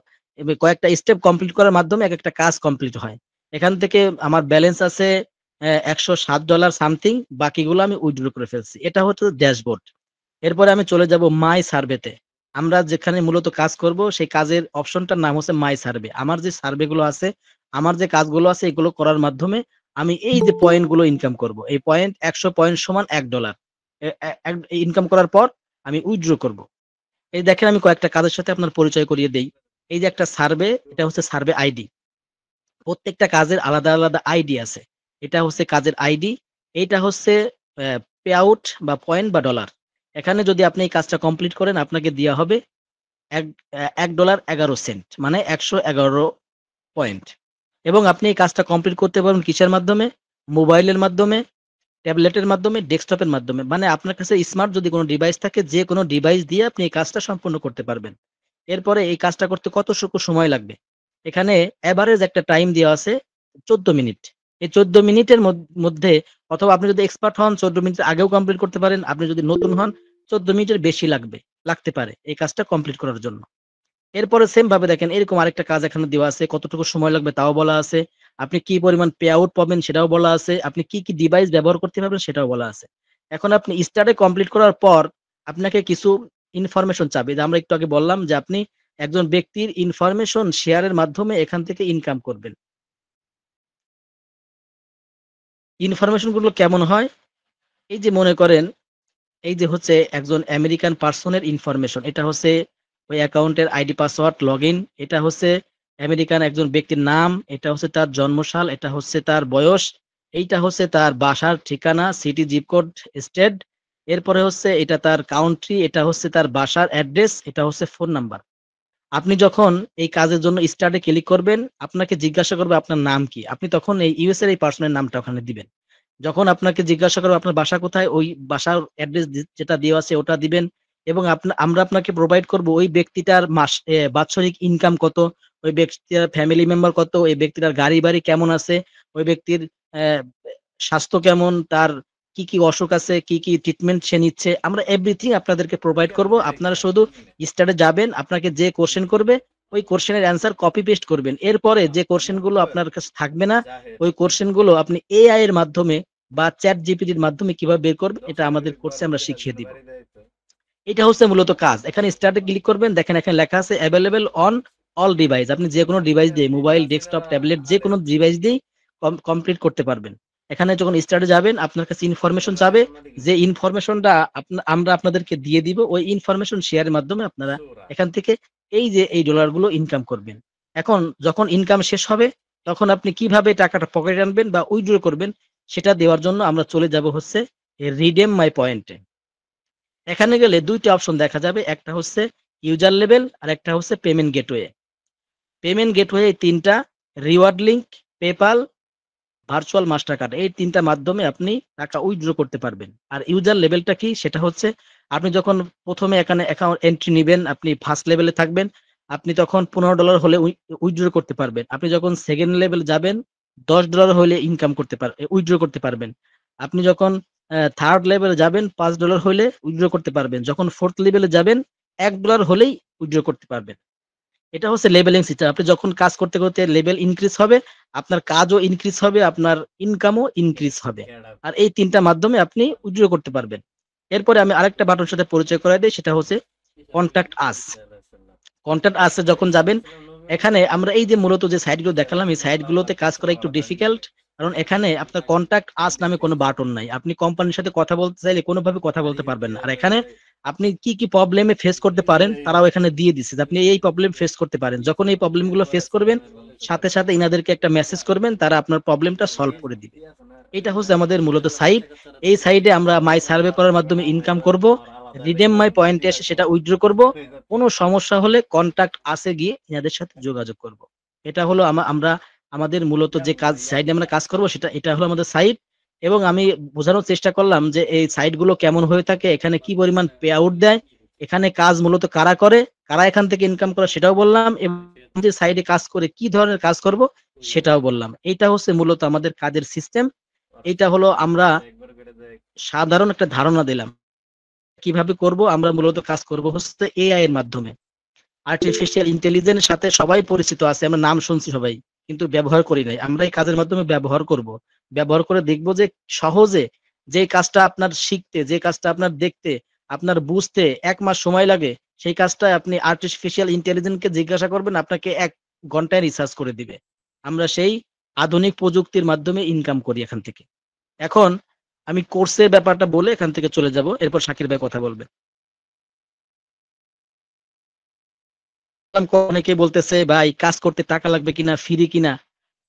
কয়েকটা স্টেপ কমপ্লিট করার মাধ্যমে একেকটা কাজ কমপ্লিট হয়। এখান থেকে আমার ব্যালেন্স আছে $১০৭ সামথিং, বাকিগুলো আমি উইথড্র করে ফেলছি। এটা হচ্ছে ড্যাশবোর্ড। এরপরে আমি চলে যাব মাই সার্ভেতে। আমরা যেখানে মূলত কাজ করব সেই কাজের অপশনটার নাম হচ্ছে মাই সার্ভে। আমার যে সার্ভে গুলো আছে, আমার যে কাজগুলো আছে এগুলো করার মাধ্যমে আমি এই যে পয়েন্ট গুলো ইনকাম করব। এই পয়েন্ট ১০০ পয়েন্ট সমান $১। এ এ এক ইনকাম করার পর আমি উইথড্র করব। এই দেখেন আমি কয়েকটা কাজের সাথে আপনার পরিচয় করিয়ে দেই। এই যে একটা সার্ভে, এটা হচ্ছে সার্ভে আইডি। প্রত্যেকটা কাজের আলাদা আইডি আছে। এটা হচ্ছে কাজের আইডি। এইটা হচ্ছে পে আউট বা পয়েন্ট বা ডলার। এখানে যদি আপনি এই কাজটা কমপ্লিট করেন আপনাকে দেয়া হবে এক $১.১১ মানে ১১১ পয়েন্ট। এবং আপনি এই কাজটা কমপ্লিট করতে পারবেন কিসের মাধ্যমে? মোবাইলের মাধ্যমে, ট্যাবলেটের মাধ্যমে, ডেস্কটপের মাধ্যমে। মানে আপনার কাছে স্মার্ট যদি কোনো ডিভাইস থাকে, যেকোনো ডিভাইস দিয়ে আপনি এই কাজটা সম্পূর্ণ করতে পারবেন। এরপরে এই কাজটা করতে কতটুকু সময় লাগবে? এখানে এভারেজ একটা টাইম দেওয়া আছে ১৪ মিনিট। এই ১৪ মিনিটের মধ্যে অথবা আপনি যদি এক্সপার্ট হন 14 মিনিটের আগেও কমপ্লিট করতে পারেন, আপনি যদি নতুন হন 14 মিনিটের বেশি লাগতে পারে এই কাজটা কমপ্লিট করার জন্য। এরপরে সেম ভাবে দেখেন এরকম আরেকটা কাজ এখানে দেওয়া আছে, কতটুকু সময় লাগবে তাও বলা আছে, আপনি কি পরিমাণ পে আউট পাবেন সেটাও বলা আছে, আপনি কি কি ডিভাইস ব্যবহার করতে পারবেন সেটাও বলা আছে। এখন আপনি স্টার্টে কমপ্লিট করার পর আপনাকে কিছু ইনফরমেশন চাবে, যে আমরা একটু আগে বললাম যে আপনি একজন ব্যক্তির ইনফরমেশন শেয়ারের মাধ্যমে এখান থেকে ইনকাম করবেন। ইনফরমেশন গুলো কেমন হয়? এই যে মনে করেন, এই যে হচ্ছে একজন আমেরিকান পার্সনের ইনফরমেশন, এটা হচ্ছে ওই অ্যাকাউন্টের আইডি পাসওয়ার্ড লগইন, এটা হচ্ছে আমেরিকান একজন ব্যক্তির নাম, এটা হচ্ছে তার জন্মসাল, এটা হচ্ছে তার বয়স, এইটা হচ্ছে তার বাসার ঠিকানা, সিটি, জিপ কোড, স্টেট, এরপরে হচ্ছে এটা তার কাউন্ট্রি, এটা হচ্ছে তার বাসার অ্যাড্রেস, এটা হচ্ছে ফোন নাম্বার। আপনি যখন এই কাজের জন্য স্টার্টে ক্লিক করবেন, আপনাকে জিজ্ঞাসা করবে আপনার নাম কি, আপনি তখন এই ইউএস এর এই পার্সনের নামটা ওখানে দিবেন। যখন আপনাকে জিজ্ঞাসা করবে আপনার বাসা কোথায়, ওই বাসার অ্যাড্রেস যেটা দেওয়া আছে ওটা দিবেন, এবং আমরা আপনাকে প্রোভাইড করব ওই ব্যক্তিটার বাৎসরিক ইনকাম কত, ওই ব্যক্তির ফ্যামিলি মেম্বার কত, ওই ব্যক্তিটার গাড়ি বাড়ি কেমন আছে, ওই ব্যক্তির আহ, স্বাস্থ্য কেমন, তার কি কি অসুখ আছে, কি কি ট্রিটমেন্ট সে নিচ্ছে, আমরা এভরিথিং আপনাদেরকে প্রোভাইড করব। আপনারা শুধু স্টার্টে যাবেন, আপনাকে যে কোশ্চেন করবে ওই কোশ্চেনের অ্যান্সার কপি পেস্ট করবেন। এরপরে যে কোশ্চেন গুলো আপনার কাছে থাকবে না, ওই কোশ্চেন গুলো আপনি এআই এর মাধ্যমে বা চ্যাট জিপিটির মাধ্যমে কিভাবে বের করবেন এটা আমাদের কোর্সে আমরা শিখিয়ে দিব। এটা হচ্ছে মূলত কাজ। এখানে স্টার্টে ক্লিক করবেন, দেখেন এখানে লেখা আছে অ্যাভেলেবল অন অল ডিভাইস, আপনি যে কোনো ডিভাইস দিয়ে, মোবাইল, ডেস্কটপ, ট্যাবলেট, যে কোনো ডিভাইস দিয়েই কমপ্লিট করতে পারবেন। এখানে যখন স্টার্টে যাবেন আপনার কাছে ইনফরমেশন চাবে, যে ইনফরমেশনটা আমরা আপনাদেরকে দিয়ে দিব, ওই ইনফরমেশন শেয়ারের মাধ্যমে আপনারা এখান থেকে এই যে এই ডলারগুলো ইনকাম করবেন। এখন যখন ইনকাম শেষ হবে তখন আপনি কিভাবে টাকাটা পকেটে আনবেন বা উইথড্র করবেন সেটা দেওয়ার জন্য আমরা চলে যাব হচ্ছে রিডেম মাই পয়েন্টে। এখানে গেলে দুইটা অপশন দেখা যাবে, একটা হচ্ছে ইউজার লেভেল আর একটা হচ্ছে পেমেন্ট গেটওয়ে। পেমেন্ট গেটওয়ে এই তিনটা, reward link, PayPal, virtual master card, এই তিনটা মাধ্যমে আপনি টাকা উইথড্র করতে পারবেন। আর ইউজার লেভেলটা কি, সেটা হচ্ছে আপনি যখন প্রথমে এখানে অ্যাকাউন্ট এন্ট্রি নেবেন, আপনি ফার্স্ট লেভেলে থাকবেন, আপনি তখন $15 হলে উইথড্র করতে পারবেন। আপনি যখন সেকেন্ড লেভেল যাবেন $10 হলে ইনকাম করতে উইথড্র করতে পারবেন। আপনি যখন থার্ড লেভেলে যাবেন $5 হলে উইথড্র করতে পারবেন। যখন ফোর্থ লেভেলে যাবেন $1 হলেই উইথড্র করতে পারবেন। এটা হচ্ছে লেভেলিং সিস্টেম। আপনি যখন কাজ করতে করতে লেভেল ইনক্রিজ হবে, আপনার কাজও ইনক্রিজ হবে, আপনার ইনকামও ইনক্রিজ হবে। আর এই তিনটা মাধ্যমে আপনি উইথড্র করতে পারবেন। এরপরে আমি আরেকটা বাটনের সাথে পরিচয় করাই দিই, সেটা হচ্ছে কন্ট্যাক্ট আস। কন্ট্যাক্ট আসে যখন যাবেন, এখানে আমরা এই যে মূলত যে সাইটগুলো দেখালাম এই সাইটগুলোতে কাজ করা একটু ডিফিকাল্ট, কারণ এখানে আপনার কন্ট্যাক্ট আস নামে কোনো বাটন নাই। আপনি কোম্পানির সাথে কথা বলতে চাইলে কোনোভাবে কথা বলতে পারবেন না। আর এখানে আপনি কি কি প্রবলেমে ফেস করতে পারেন তারাও এখানে দিয়ে দিচ্ছে, যে আপনি এই প্রবলেম ফেস করতে পারেন। যখন এই প্রবলেমগুলো ফেস করবেন সাথে সাথে ইনাদেরকে একটা মেসেজ করবেন, তারা আপনার প্রবলেমটা সলভ করে দিবে। এটা হচ্ছে আমাদের মূলত সাইট। এই সাইডে আমরা মাই সার্ভে করার মাধ্যমে ইনকাম করব, রিডেম মাই পয়েন্টে এসে সেটা উইথড্র করব। কোনো সমস্যা হলে কন্টাক্ট আসে গিয়ে এনাদের সাথে যোগাযোগ করব। এটা হলো আমরা আমাদের মূলত যে কাজ সাইডে আমরা কাজ করব এটা হলো আমাদের সাইট। এবং আমি বোঝানোর চেষ্টা করলাম যে এই সাইট গুলো কেমন হয়ে থাকে, এখানে কি পরিমাণ পে আউট দেয়, এখানে কাজ মূলত কারা করে, কারা এখান থেকে ইনকাম করে সেটাও বললাম, এবং যে সাইডে কাজ করে কি ধরনের কাজ করব সেটাও বললাম। এটা হচ্ছে মূলত আমাদের কাজের সিস্টেম। এটা হলো আমরা সাধারণ একটা ধারণা দিলাম কিভাবে করব। আমরা মূলত কাজ করব হচ্ছে এআই এর মাধ্যমে। আর্টিফিশিয়াল ইন্টেলিজেন্স সাথে সবাই পরিচিত আছে, আমরা নাম শুনছি সবাই, কিন্তু ব্যবহার করি নাই। আমরা এই কাজের মাধ্যমে ব্যবহার করব, ব্যবহার করে দেখব যে সহজে যে কাজটা আপনার শিখতে, যে কাজটা আপনার দেখতে, আপনার বুঝতে 1 মাস সময় লাগে, সেই কাজটা আপনি আর্টিফিশিয়াল ইন্টেলিজেন্সকে জিজ্ঞাসা করবেন, আপনাকে 1 ঘন্টায় রিসার্চ করে দিবে। আমরা সেই আধুনিক প্রযুক্তির মাধ্যমে ইনকাম করি এখান থেকে। এখন আমি কোর্সের ব্যাপারটা বলে এখান থেকে চলে যাব, এরপর শাকির ভাই কথা বলবে। অনেকে বলতেছে ভাই কাজ করতে টাকা লাগবে কিনা, ফ্রি কিনা।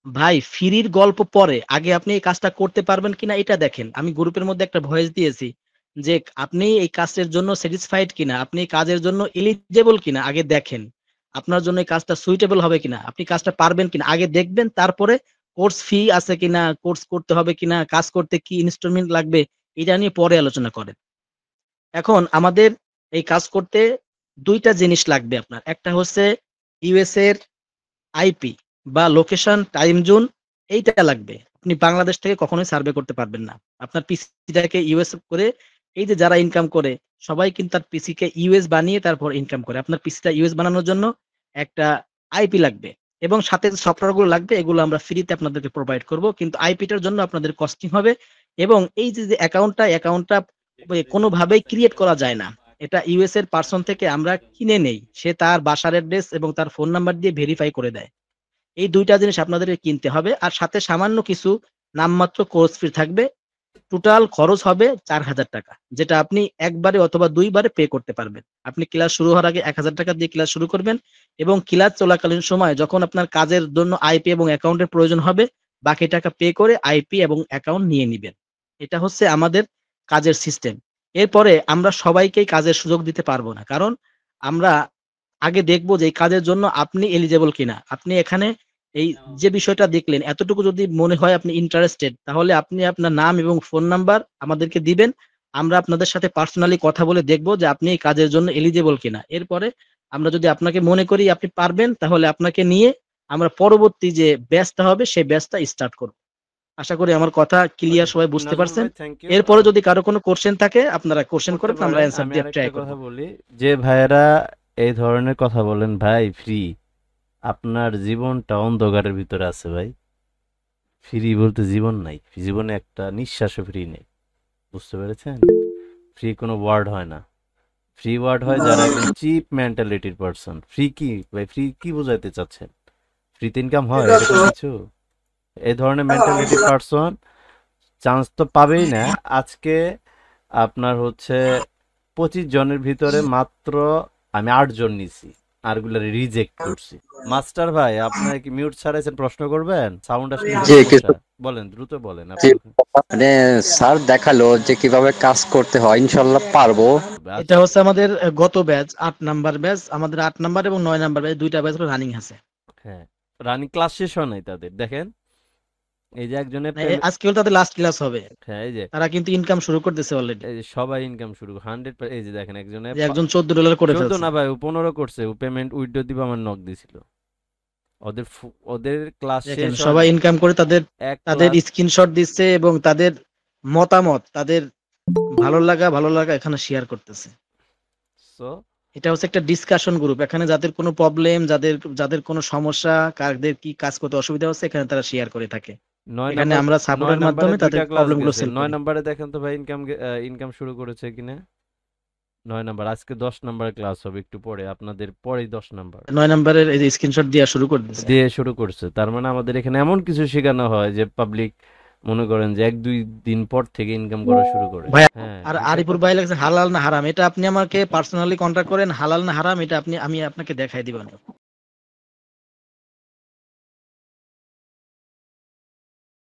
ভাই ফ্রির গল্প পরে, আগে আপনি এই কাজটা করতে পারবেন কিনা এটা দেখেন। আমি গ্রুপের মধ্যে একটা ভয়েস দিয়েছি যে আপনি এই কাজের জন্য স্যাটিসফাইড কিনা, আপনি এই কাজের জন্য এলিজেবল কিনা আগে দেখেন। আপনার জন্য এই কাজটা সুইটেবল হবে কিনা, আপনি কাজটা পারবেন কিনা আগে দেখবেন। তারপরে কোর্স ফি আছে কিনা, কোর্স করতে হবে কিনা, কাজ করতে কি ইনস্টলমেন্ট লাগবে এটা নিয়ে পরে আলোচনা করেন। এখন আমাদের এই কাজ করতে দুইটা জিনিস লাগবে আপনার, একটা হচ্ছে ইউএস এর আইপি বা লোকেশন টাইম জোন, এইটা লাগবে। আপনি বাংলাদেশ থেকে কখনোই সার্ভে করতে পারবেন না। আপনার পিসিটাকে ইউএস করে, এই যে যারা ইনকাম করে সবাই কিন্তু তার পিসি কে ইউএস বানিয়ে তারপর ইনকাম করে। আপনার পিসিটা ইউএস বানানোর জন্য একটা আইপি লাগবে এবং সাথে যে সফটওয়্যার গুলো লাগবে এগুলো আমরা ফ্রিতে আপনাদেরকে প্রোভাইড করব, কিন্তু আইপিটার জন্য আপনাদের কস্টিং হবে। এবং এই যে অ্যাকাউন্টটা কোনোভাবেই ক্রিয়েট করা যায় না, এটা ইউএস এর পার্সন থেকে আমরা কিনে নেই, সে তার বাসার অ্যাড্রেস এবং তার ফোন নাম্বার দিয়ে ভেরিফাই করে দেয়। এই দুইটা জিনিস আপনাদেরকে কিনতে হবে, আর সাথে সামান্য কিছু নামমাত্র কোর্স ফি থাকবে। টোটাল খরচ হবে 4,000 টাকা, যেটা আপনি একবারে অথবা দুইবারে পে করতে পারবেন। আপনি ক্লাস শুরু হওয়ার আগে 1,000 টাকা দিয়ে ক্লাস শুরু করবেন এবং ক্লাস চলাকালীন সময় যখন আপনার কাজের জন্য আইপি এবং অ্যাকাউন্টের প্রয়োজন হবে, বাকি টাকা পে করে আইপি এবং অ্যাকাউন্ট নিয়ে নিবেন। এটা হচ্ছে আমাদের কাজের সিস্টেম। এরপরে আমরা সবাইকেই কাজের সুযোগ দিতে পারবো না, কারণ আমরা আগে দেখবো যে এই কাজের জন্য আপনি এলিজেবল কিনা। আপনি এখানে এই যে বিষয়টা দেখলেন, এতটুকু যদি মনে হয় আপনি ইন্টারেস্টেড, তাহলে আপনি আপনার নাম এবং ফোন নাম্বার আমাদেরকে দিবেন। আমরা আপনাদের সাথে পার্সোনালি কথা বলে দেখবো যে আপনি এই কাজের জন্য এলিজেবল কিনা। এরপরে আমরা যদি আপনাকে মনে করি আপনি পারবেন, তাহলে আপনাকে নিয়ে আমরা পরবর্তী যে ব্যাচটা হবে সেই ব্যাচটা স্টার্ট করব। আশা করি আমার কথা ক্লিয়ার, সবাই বুঝতে নাজমুল পারছেন। ভাই, থ্যাংক ইউ। এরপরে যদি কারো কোনো কোশ্চেন থাকে আপনারা কোশ্চেন করতে করেন, আমরা পারেন। অ্যান্সার আমি দিয়ে আরেকটা ট্রাই করব। কথা বলি, যে ভাইয়েরা এই ধরনের কথা বলেন, ভাই ফ্রি, আপনার জীবনটা অন্ধকারের ভিতরে আছে ভাই। ফ্রি বলতে জীবন নাই, জীবনে একটা নিঃশ্বাসও ফ্রি নেই, বুঝতে পেরেছেন? ফ্রি কোনো ওয়ার্ড হয় না। ফ্রি ওয়ার্ড হয় যারা একদম চিপ মেন্টালিটির পারসন। ফ্রি কি ভাই, ফ্রি কি বোঝাইতে চাচ্ছেন? ফ্রিতে ইনকাম হয় এরকম কিছু? এই ধরনের মেন্টালিটির পারসন চান্স তো পাবেই না। আজকে আপনার হচ্ছে 25 জনের ভিতরে মাত্র আমি 8 জন নিছি, আরগুলা রিজেক্ট করছি। মাস্টার ভাই, আপনার কি মিউট ছাড়াইছেন? প্রশ্ন করবেন? সাউন্ড আসলে কি জি কিছু সমস্যা? বলেন, দ্রুত বলেন জি, আপনি। মানে স্যার দেখালো যে কিভাবে কাজ করতে হয়, ইনশাল্লাহ পারবো। এটা হচ্ছে আমাদের গত ব্যাচ 8 নাম্বার ব্যাচ। আমাদের 8 নাম্বার এবং 9 নাম্বার ব্যাচ, দুইটা ব্যাচ রানিং আছে। হ্যাঁ, রানিং ক্লাস শেষ হয় নাই তাদের, দেখেন। এই যে একজনের আজকে হলো তাদের লাস্ট ক্লাস হবে। হ্যাঁ, এই যে তারা কিন্তু ইনকাম শুরু করতেছে অলরেডি। এই যে সবাই ইনকাম শুরু 100। এই যে দেখেন একজনের একজন $14 করে 14 ফেলছে। না ভাই, ও 15 করছে। ও পেমেন্ট উইথড্র দিবে, আমার নক দিছিল। ওদের ক্লাস দেখেন শেষ হয় সবাই নাই। ইনকাম করে তাদের এক তাদের ক্লাস স্ক্রিনশট দিচ্ছে এবং তাদের মতামত, তাদের ভালো লাগা এখানে শেয়ার করতেছে। সো এটা হচ্ছে একটা ডিসকাশন গ্রুপ। এখানে যাদের কোনো প্রবলেম, যাদের যাদের কোনো সমস্যা, কাদের কি কাজ করতে অসুবিধা হচ্ছে, এখানে তারা শেয়ার করে থাকে। 9 এখানে নাম্বার আমরা 9 সাপোর্টের নাম্বারে মাধ্যমে তাদের দুইটা ক্লাস প্রবলেম গুলো গেছে। সলভ 9 করি। নাম্বারে দেখেন তো ভাই ইনকাম শুরু করেছে কিনা। 9 নাম্বার আজকে 10 নাম্বারের ক্লাস হবে একটু পরে, আপনাদের পরেই 10 নাম্বার 9 নাম্বারের এই যে স্ক্রিনশট দেওয়া শুরু করে দিয়েছে। দিয়ে শুরু করছে। তার মানে আমাদের এখানে এমন কিছু শেখানো হয় যে পাবলিক মনে করেন যে 1-2 দিন পর থেকে ইনকাম করা শুরু করে। ভাই হ্যাঁ, আর এটা আরিফুর ভাই লাগছে হালাল না হারাম, এটা আপনি আমাকে পার্সোনালি কন্টাক্ট করেন। হালাল না হারাম এটা আমি আপনাকে দেখাই দিব।